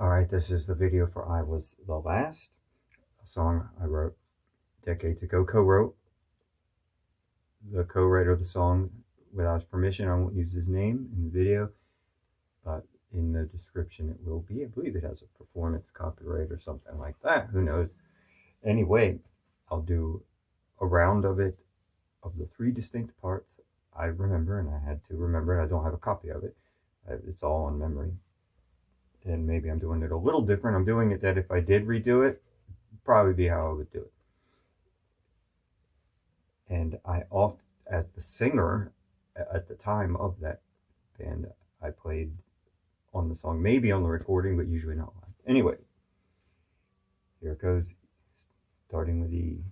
Alright, this is the video for I Was the Last, a song I wrote decades ago, co-wrote. The co-writer of the song, without his permission, I won't use his name in the video, but in the description it will be. I believe it has a performance copyright or something like that, who knows. Anyway, I'll do a round of it, of the 3 distinct parts I remember, and I had to remember it. I don't have a copy of it. It's all on memory. And maybe I'm doing it a little different. I'm doing it that if I did redo it, probably be how I would do it. And I often, as the singer at the time of that band, I played on the song, maybe on the recording, but usually not live. Anyway, here it goes, starting with E.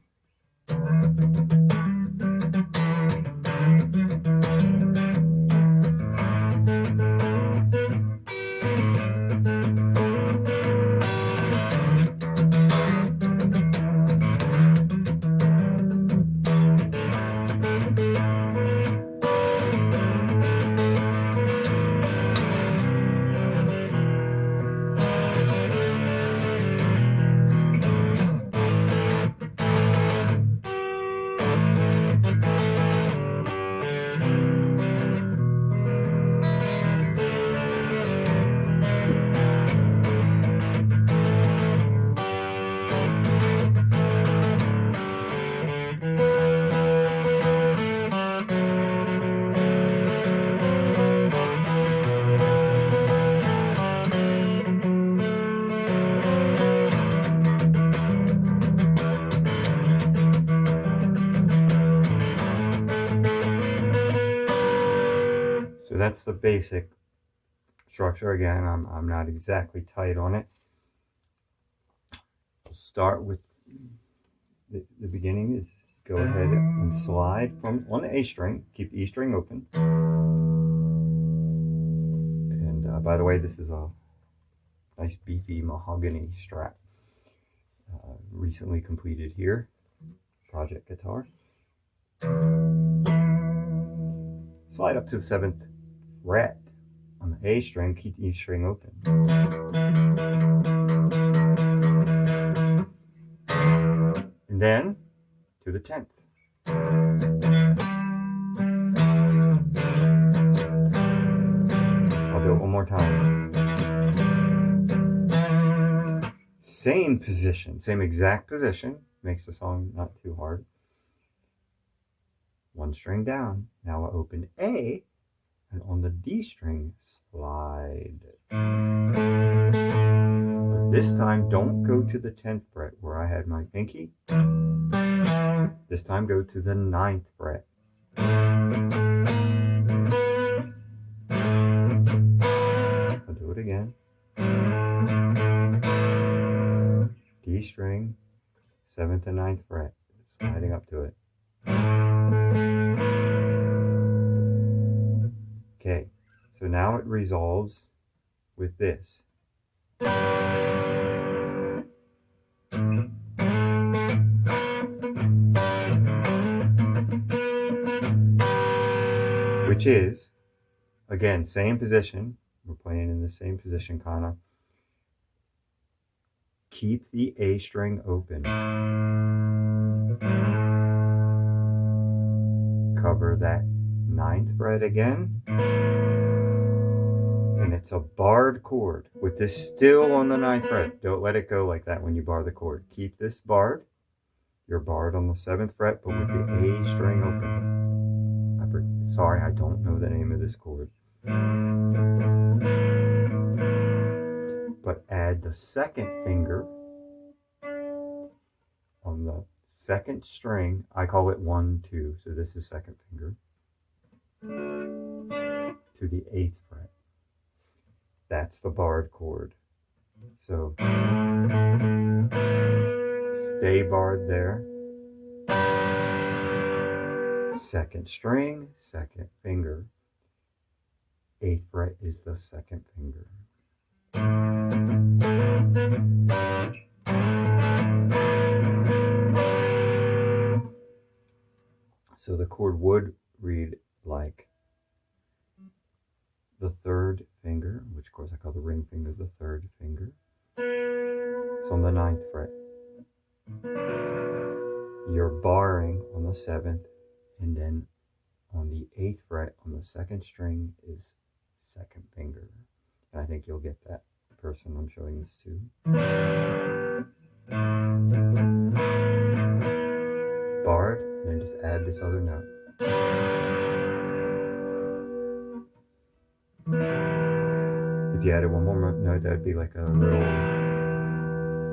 So that's the basic structure. Again, I'm not exactly tight on it. We'll start with the beginning is go ahead and slide from on the A string. Keep the E string open. And by the way, this is a nice beefy mahogany Strat. Recently completed here. Project guitar. Slide up to the 7th fret on the A string, keep the E string open. And then to the 10th. I'll do it one more time. Same position, same exact position, makes the song not too hard. 1 string down. Now I open A, and on the D string, slide. But this time, don't go to the 10th fret where I had my pinky. This time, go to the 9th fret. I'll do it again. D string, 7th and 9th fret, sliding up to it. Okay, so now it resolves with this. Which is, again, same position. We're playing in the same position, kind of. Keep the A string open. Cover that 9th fret again. And it's a barred chord with this still on the 9th fret. Don't let it go like that when you bar the chord. Keep this barred. You're barred on the 7th fret, but with the A string open. Sorry, I don't know the name of this chord. But add the 2nd finger on the 2nd string. I call it 1, 2. So this is 2nd finger. To the 8th fret. That's the barred chord. So stay barred there. 2nd string, 2nd finger. 8th fret is the 2nd finger. So the chord would read like the 3rd finger, which of course I call the ring finger the 3rd finger. on the 9th fret. You're barring on the 7th, and then on the 8th fret on the 2nd string is 2nd finger. And I think you'll get that person I'm showing this to. Barred, and then just add this other note. If you added one more note, that'd be like a little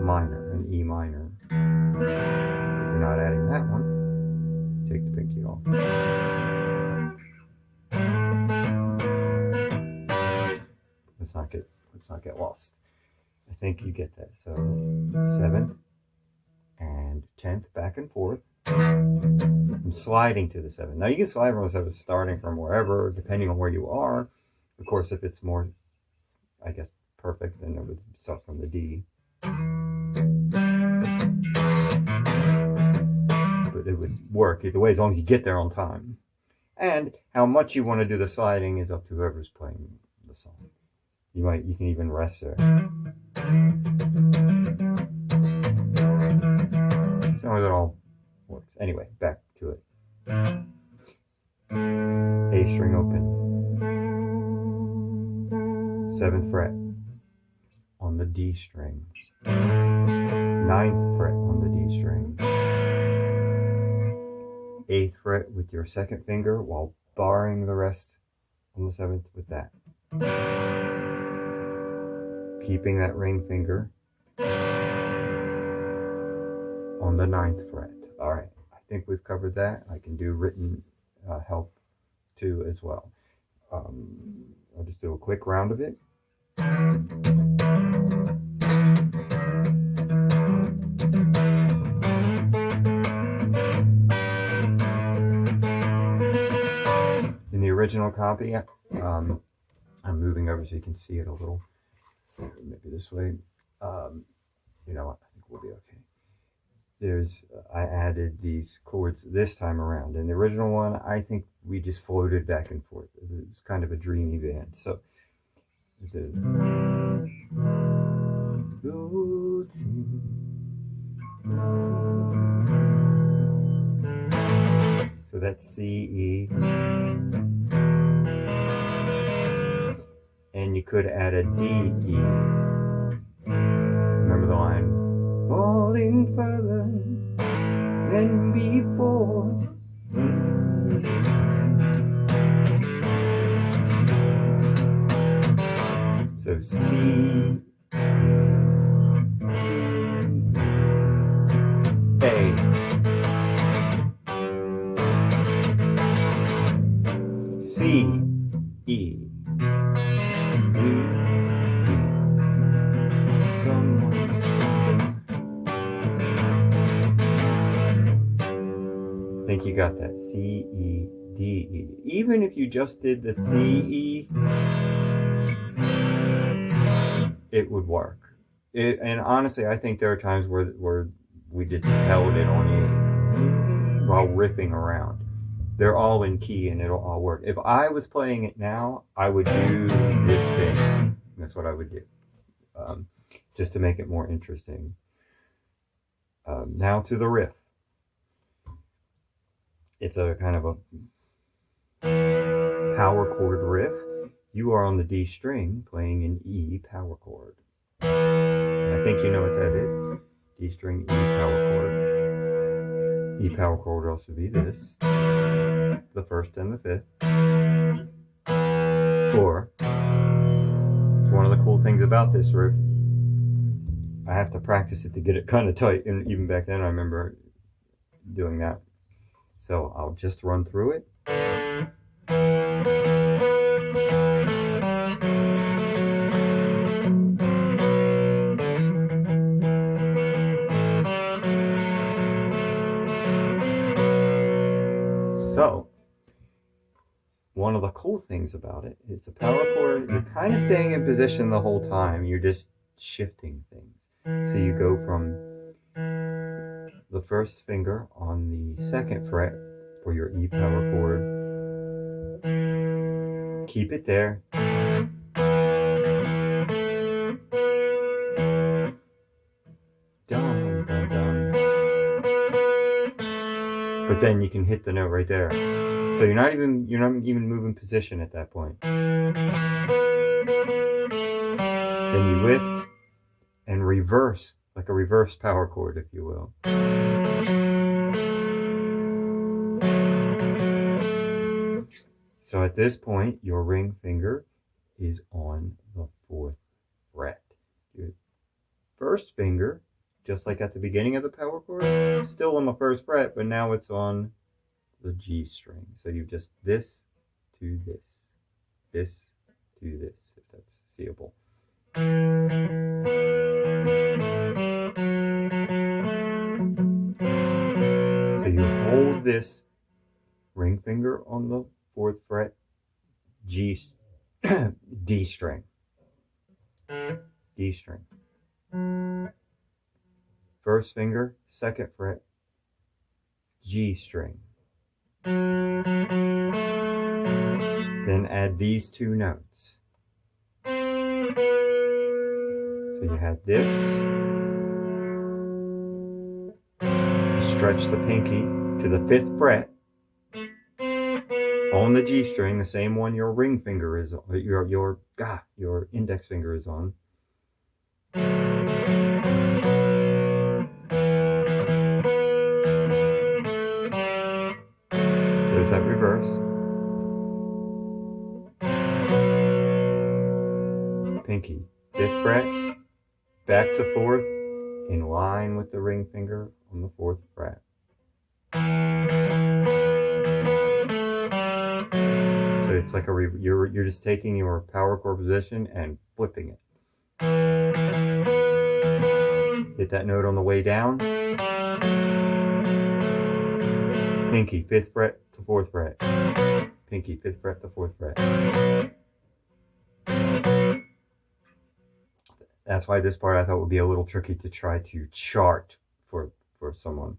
minor, an E minor. But you're not adding that one. Take the pinky off. Let's not get lost. I think you get that. So 7th and 10th back and forth. I'm sliding to the 7th. Now you can slide from the 7th starting from wherever, depending on where you are. Of course, if it's more, I guess, perfect, then it would start from the D. But it would work either way as long as you get there on time. And how much you want to do the sliding is up to whoever's playing the song. You can even rest there. As long as it all works. Anyway, back to it. A string open. 7th fret on the D string. 9th fret on the D string. 8th fret with your 2nd finger while barring the rest on the 7th with that. Keeping that ring finger on the 9th fret. All right, I think we've covered that. I can do written help too as well. I'll just do a quick round of it. In the original copy, I'm moving over so you can see it a little. Maybe this way. You know what? I think we'll be okay. I added these chords this time around. In the original one, I think we just floated back and forth. It was kind of a dreamy band. So that's C, E. And you could add a D, E. Remember the line? Falling further than before. So C, A, C, E. I think you got that. C, E, D, E. Even if you just did the C, E, it would work. And honestly, I think there are times where we just held it on E while riffing around. They're all in key and it'll all work. If I was playing it now, I would do this thing. That's what I would do. Just to make it more interesting. Now to the riff. It's a kind of a power chord riff. You are on the D string playing an E power chord. And I think you know what that is. D string, E power chord. E power chord would also be this. The 1st and the 5th. Or, it's one of the cool things about this riff. I have to practice it to get it kind of tight. And even back then I remember doing that. So I'll just run through it. So, one of the cool things about it is a power chord, you're kind of staying in position the whole time. You're just shifting things. So you go from the 1st finger on the 2nd fret for your E power chord. Keep it there. but then you can hit the note right there. So you're not even moving position at that point. Then you lift and reverse, like a reverse power chord, if you will. So at this point, your ring finger is on the 4th fret. Your first finger, just like at the beginning of the power chord, still on the 1st fret, but now it's on the G string. So you just this to this to this, if that's seeable. So you hold this ring finger on the 4th fret, D string. D string. 1st finger, 2nd fret, G string. Then add these 2 notes. So you had this. Stretch the pinky to the 5th fret on the G string, the same one your ring finger is on, your index finger is on. There's that reverse. Pinky, 5th fret, back to 4th, in line with the ring finger on the 4th fret. So it's like you're just taking your power chord position and flipping it. Hit that note on the way down. Pinky, 5th fret to 4th fret. Pinky, 5th fret to 4th fret. That's why this part I thought would be a little tricky to try to chart for someone.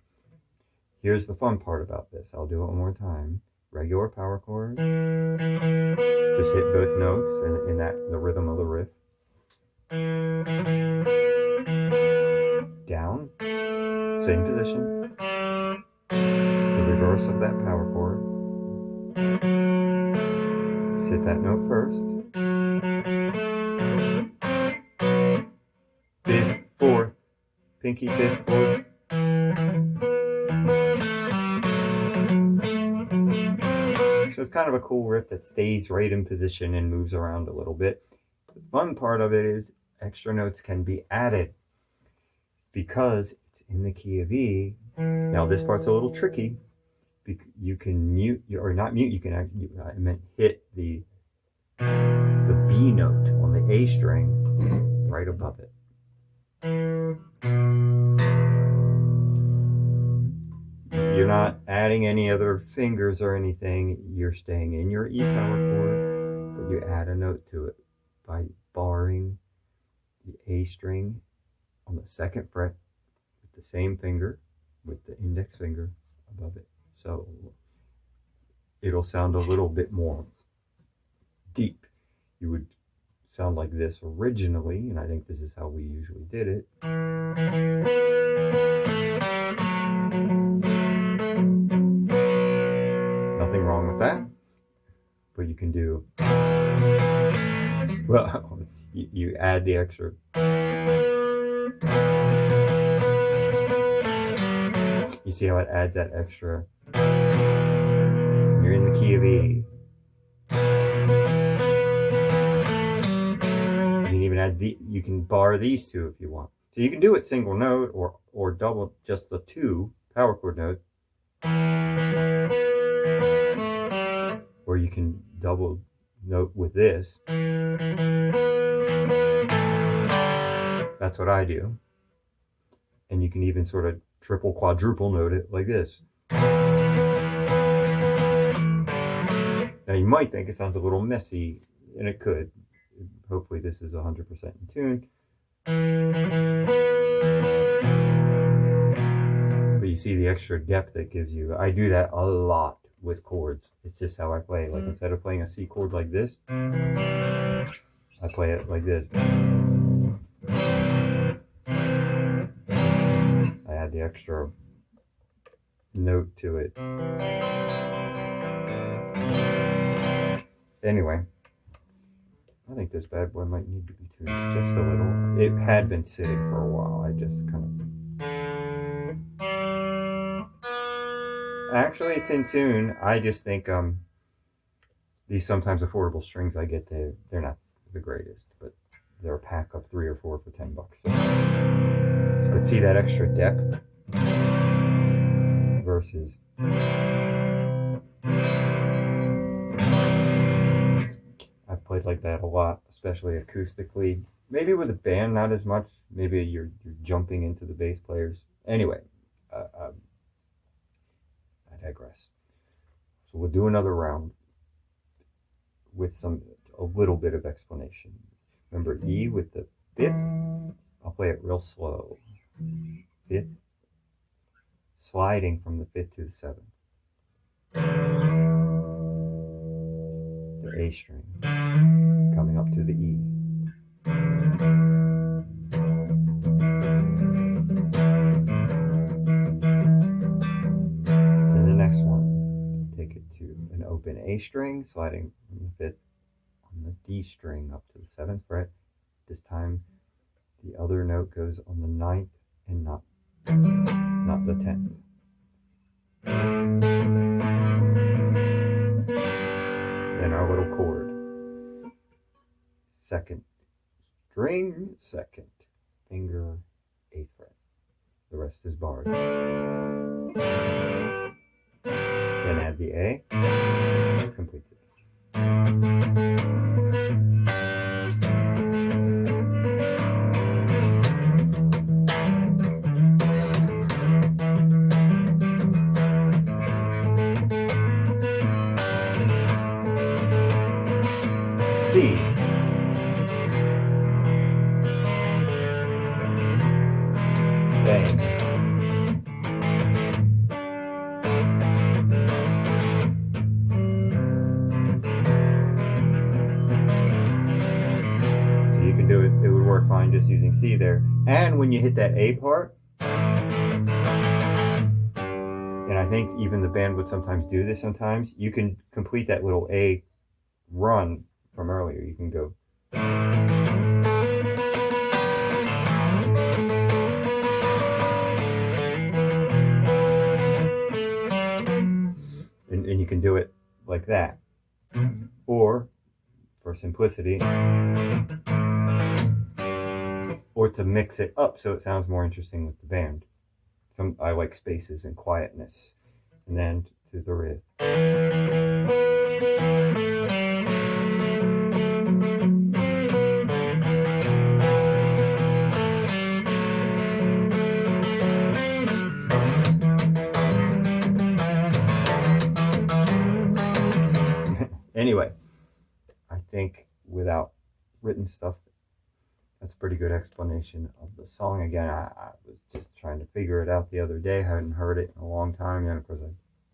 Here's the fun part about this. I'll do it one more time. Regular power chord. Just hit both notes in the rhythm of the riff. Down. Same position. The reverse of that power chord. Just hit that note first. 5th, 4th. Pinky, 5th, 4th. So it's kind of a cool riff that stays right in position and moves around a little bit. The fun part of it is extra notes can be added because it's in the key of E. Now this part's a little tricky. You can mute, or not mute, you can hit the B note on the A string right above it. You're not adding any other fingers or anything. You're staying in your E power chord, but you add a note to it by barring the A string on the 2nd fret with the same finger, with the index finger above it. So it'll sound a little bit more deep. You would sound like this originally, and I think this is how we usually did it. Nothing wrong with that, but you can do, well, you add the extra. You see how it adds that extra? You're in the key of E. You can bar these 2 if you want. So you can do it single note or double just the 2 power chord notes. Or you can double note with this. That's what I do. And you can even sort of triple, quadruple note it like this. Now you might think it sounds a little messy, and it could. Hopefully this is 100% in tune. But you see the extra depth it gives you. I do that a lot with chords. It's just how I play. Like instead of playing a C chord like this, I play it like this. I add the extra note to it. Anyway, I think this bad boy might need to be tuned just a little. It had been sitting for a while. I just kind of... Actually, it's in tune. I just think these sometimes affordable strings I get, they're not the greatest, but they're a pack of 3 or 4 for $10. But see that extra depth versus... I've played like that a lot, especially acoustically. Maybe with a band, not as much. Maybe you're jumping into the bass players. Anyway, I digress. So we'll do another round with a little bit of explanation. Remember E with the 5th? I'll play it real slow. 5th, sliding from the 5th to the 7th. The A string coming up to the E. Then the next one, take it to an open A string, sliding from the 5th on the D string up to the 7th fret. This time the other note goes on the 9th and not the 10th. Then our little chord. 2nd string, 2nd finger, 8th fret. The rest is barred. Then add the A, complete it. C. Bang. So you can do it, it would work fine just using C there. And when you hit that A part, and I think even the band would sometimes do this sometimes, you can complete that little A run from earlier. You can go. And you can do it like that. Or, for simplicity, or to mix it up so it sounds more interesting with the band. I like spaces and quietness. And then to the riff. Anyway, I think without written stuff, that's a pretty good explanation of the song. Again, I was just trying to figure it out the other day. I hadn't heard it in a long time, and of course I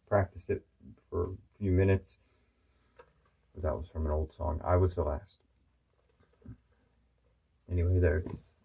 practiced it for a few minutes. But that was from an old song. I Was the Last. Anyway, there it is.